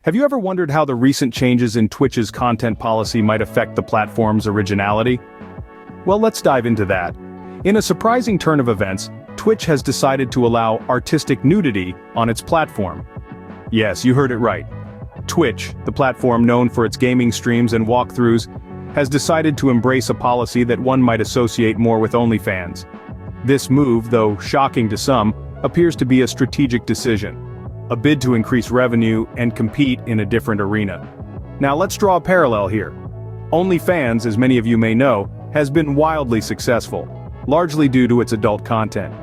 Have you ever wondered how the recent changes in Twitch's content policy might affect the platform's originality? Well, let's dive into that. In a surprising turn of events, Twitch has decided to allow artistic nudity on its platform. Yes, you heard it right. Twitch, the platform known for its gaming streams and walkthroughs, has decided to embrace a policy that one might associate more with OnlyFans. This move, though shocking to some, appears to be a strategic decision. A bid to increase revenue and compete in a different arena. Now let's draw a parallel here. OnlyFans, as many of you may know, has been wildly successful, largely due to its adult content.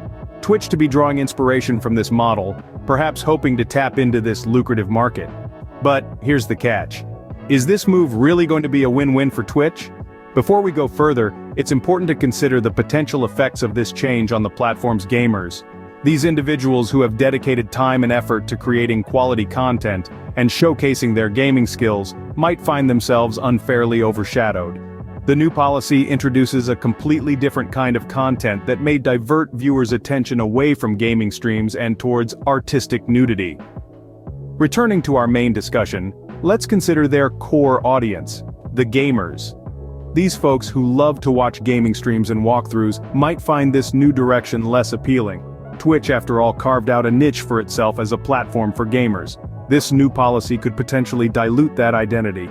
Twitch to be drawing inspiration from this model, perhaps hoping to tap into this lucrative market. But here's the catch. Is this move really going to be a win-win for Twitch? Before we go further, it's important to consider the potential effects of this change on the platform's gamers. These individuals who have dedicated time and effort to creating quality content and showcasing their gaming skills might find themselves unfairly overshadowed. The new policy introduces a completely different kind of content that may divert viewers' attention away from gaming streams and towards artistic nudity. Returning to our main discussion, let's consider their core audience, the gamers. These folks who love to watch gaming streams and walkthroughs might find this new direction less appealing. Twitch, after all, carved out a niche for itself as a platform for gamers. This new policy could potentially dilute that identity.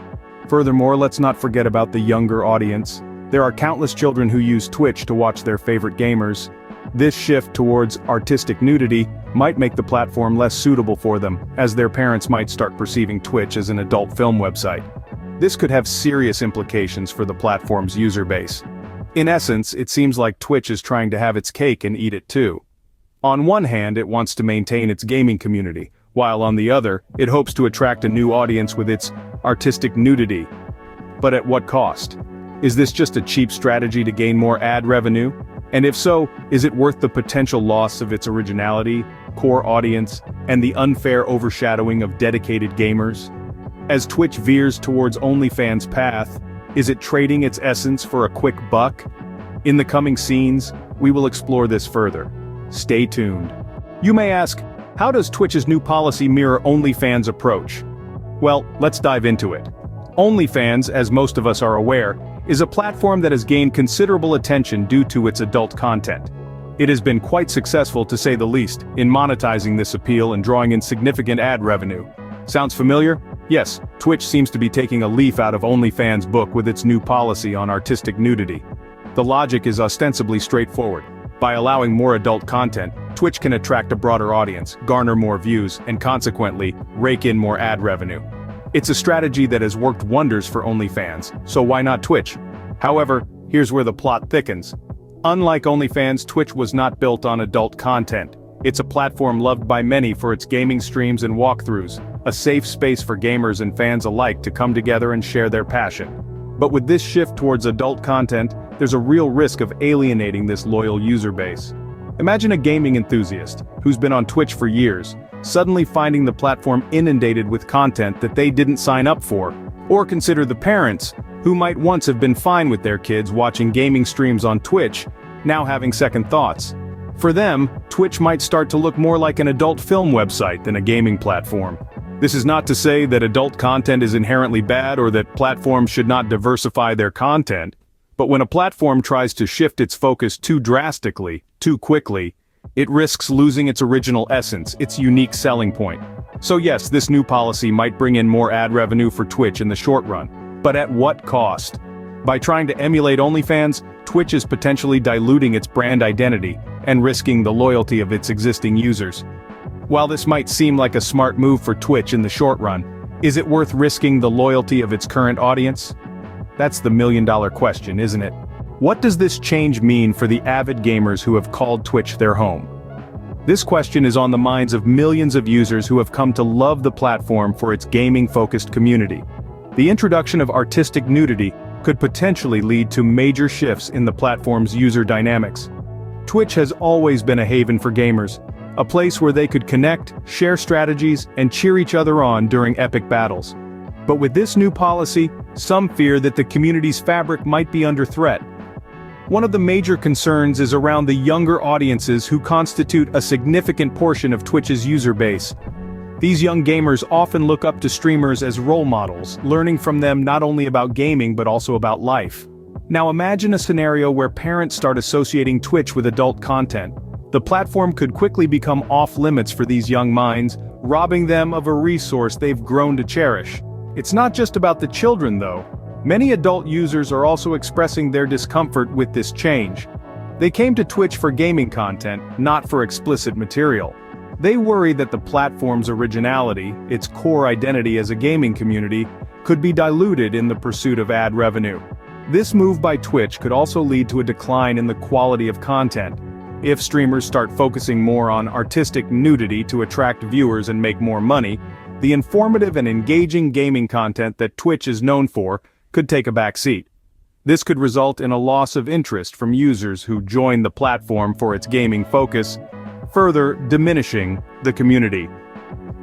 Furthermore, let's not forget about the younger audience. There are countless children who use Twitch to watch their favorite gamers. This shift towards artistic nudity might make the platform less suitable for them, as their parents might start perceiving Twitch as an adult film website. This could have serious implications for the platform's user base. In essence, it seems like Twitch is trying to have its cake and eat it too. On one hand, it wants to maintain its gaming community, while on the other, it hopes to attract a new audience with its artistic nudity. But at what cost? Is this just a cheap strategy to gain more ad revenue? And if so, is it worth the potential loss of its originality, core audience, and the unfair overshadowing of dedicated gamers? As Twitch veers towards OnlyFans' path, is it trading its essence for a quick buck? In the coming scenes, we will explore this further. Stay tuned. You may ask, how does Twitch's new policy mirror OnlyFans' approach? Well, let's dive into it. OnlyFans, as most of us are aware, is a platform that has gained considerable attention due to its adult content. It has been quite successful, to say the least, in monetizing this appeal and drawing in significant ad revenue. Sounds familiar? Yes, Twitch seems to be taking a leaf out of OnlyFans' book with its new policy on artistic nudity. The logic is ostensibly straightforward. By allowing more adult content, Twitch can attract a broader audience, garner more views, and consequently, rake in more ad revenue. It's a strategy that has worked wonders for OnlyFans, so why not Twitch? However, here's where the plot thickens. Unlike OnlyFans, Twitch was not built on adult content. It's a platform loved by many for its gaming streams and walkthroughs, a safe space for gamers and fans alike to come together and share their passion. But with this shift towards adult content, there's a real risk of alienating this loyal user base. Imagine a gaming enthusiast, who's been on Twitch for years, suddenly finding the platform inundated with content that they didn't sign up for. Or consider the parents, who might once have been fine with their kids watching gaming streams on Twitch, now having second thoughts. For them, Twitch might start to look more like an adult film website than a gaming platform. This is not to say that adult content is inherently bad or that platforms should not diversify their content. But when a platform tries to shift its focus too drastically, too quickly, it risks losing its original essence, its unique selling point. So yes, this new policy might bring in more ad revenue for Twitch in the short run. But at what cost? By trying to emulate OnlyFans, Twitch is potentially diluting its brand identity and risking the loyalty of its existing users. While this might seem like a smart move for Twitch in the short run, is it worth risking the loyalty of its current audience? That's the million-dollar question, isn't it? What does this change mean for the avid gamers who have called Twitch their home? This question is on the minds of millions of users who have come to love the platform for its gaming-focused community. The introduction of artistic nudity could potentially lead to major shifts in the platform's user dynamics. Twitch has always been a haven for gamers, a place where they could connect, share strategies, and cheer each other on during epic battles. But with this new policy, some fear that the community's fabric might be under threat. One of the major concerns is around the younger audiences who constitute a significant portion of Twitch's user base. These young gamers often look up to streamers as role models, learning from them not only about gaming but also about life. Now imagine a scenario where parents start associating Twitch with adult content. The platform could quickly become off-limits for these young minds, robbing them of a resource they've grown to cherish. It's not just about the children though. Many adult users are also expressing their discomfort with this change. They came to Twitch for gaming content, not for explicit material. They worry that the platform's originality, its core identity as a gaming community, could be diluted in the pursuit of ad revenue. This move by Twitch could also lead to a decline in the quality of content. If streamers start focusing more on artistic nudity to attract viewers and make more money, the informative and engaging gaming content that Twitch is known for could take a back seat. This could result in a loss of interest from users who join the platform for its gaming focus, further diminishing the community.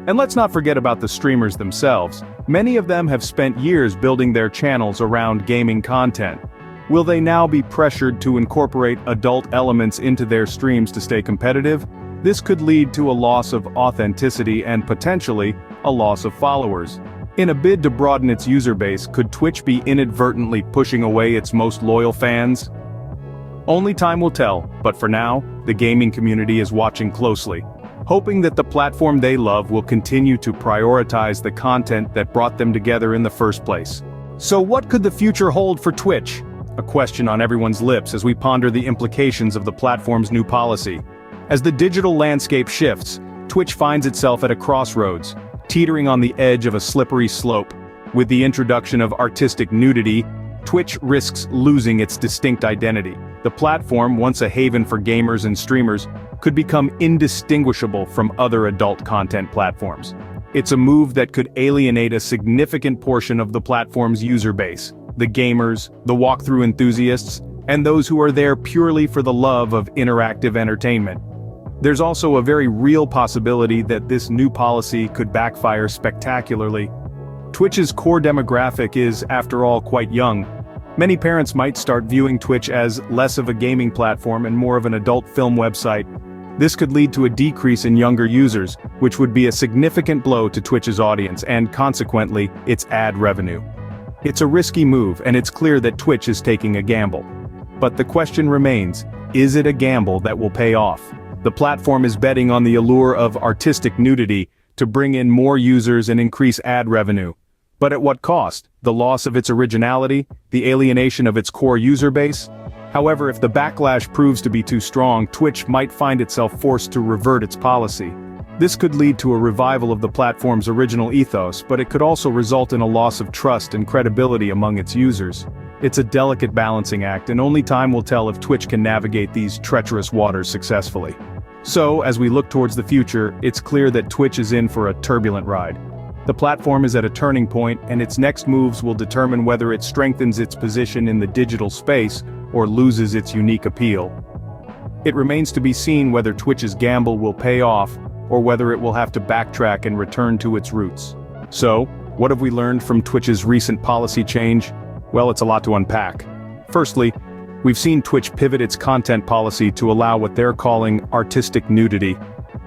And let's not forget about the streamers themselves. Many of them have spent years building their channels around gaming content. Will they now be pressured to incorporate adult elements into their streams to stay competitive? This could lead to a loss of authenticity and potentially a loss of followers. In a bid to broaden its user base, could Twitch be inadvertently pushing away its most loyal fans? Only time will tell, but for now, the gaming community is watching closely, hoping that the platform they love will continue to prioritize the content that brought them together in the first place. So what could the future hold for Twitch? A question on everyone's lips as we ponder the implications of the platform's new policy. As the digital landscape shifts, Twitch finds itself at a crossroads, teetering on the edge of a slippery slope. With the introduction of artistic nudity, Twitch risks losing its distinct identity. The platform, once a haven for gamers and streamers, could become indistinguishable from other adult content platforms. It's a move that could alienate a significant portion of the platform's user base, the gamers, the walkthrough enthusiasts, and those who are there purely for the love of interactive entertainment. There's also a very real possibility that this new policy could backfire spectacularly. Twitch's core demographic is, after all, quite young. Many parents might start viewing Twitch as less of a gaming platform and more of an adult film website. This could lead to a decrease in younger users, which would be a significant blow to Twitch's audience and, consequently, its ad revenue. It's a risky move, and it's clear that Twitch is taking a gamble. But the question remains, is it a gamble that will pay off? The platform is betting on the allure of artistic nudity to bring in more users and increase ad revenue. But at what cost? The loss of its originality? The alienation of its core user base? However, if the backlash proves to be too strong, Twitch might find itself forced to revert its policy. This could lead to a revival of the platform's original ethos, but it could also result in a loss of trust and credibility among its users. It's a delicate balancing act, and only time will tell if Twitch can navigate these treacherous waters successfully. So, as we look towards the future, it's clear that Twitch is in for a turbulent ride. The platform is at a turning point, and its next moves will determine whether it strengthens its position in the digital space or loses its unique appeal. It remains to be seen whether Twitch's gamble will pay off, or whether it will have to backtrack and return to its roots. So, what have we learned from Twitch's recent policy change? Well, it's a lot to unpack. Firstly, we've seen Twitch pivot its content policy to allow what they're calling artistic nudity.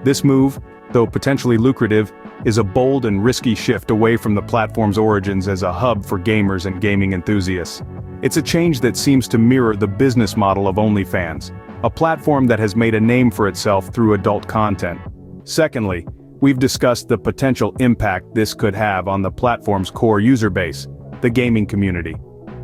This move, though potentially lucrative, is a bold and risky shift away from the platform's origins as a hub for gamers and gaming enthusiasts. It's a change that seems to mirror the business model of OnlyFans, a platform that has made a name for itself through adult content. Secondly, we've discussed the potential impact this could have on the platform's core user base, the gaming community.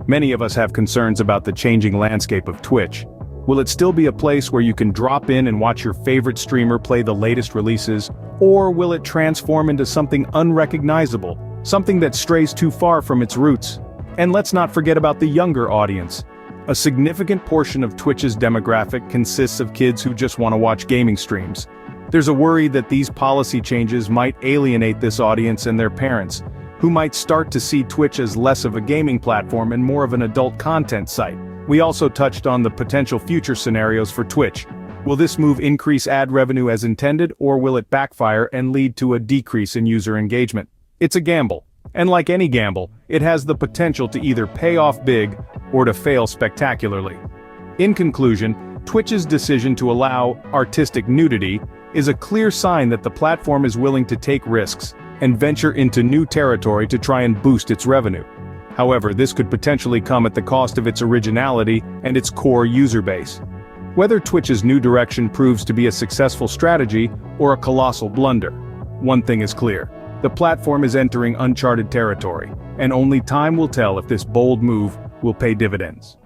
Many of us have concerns about the changing landscape of Twitch. Will it still be a place where you can drop in and watch your favorite streamer play the latest releases, or will it transform into something unrecognizable, something that strays too far from its roots? And let's not forget about the younger audience. A significant portion of Twitch's demographic consists of kids who just want to watch gaming streams. There's a worry that these policy changes might alienate this audience and their parents, who might start to see Twitch as less of a gaming platform and more of an adult content site. We also touched on the potential future scenarios for Twitch. Will this move increase ad revenue as intended, or will it backfire and lead to a decrease in user engagement? It's a gamble, and like any gamble, it has the potential to either pay off big or to fail spectacularly. In conclusion, Twitch's decision to allow artistic nudity, is a clear sign that the platform is willing to take risks and venture into new territory to try and boost its revenue. However, this could potentially come at the cost of its originality and its core user base. Whether Twitch's new direction proves to be a successful strategy or a colossal blunder, one thing is clear: the platform is entering uncharted territory, and only time will tell if this bold move will pay dividends.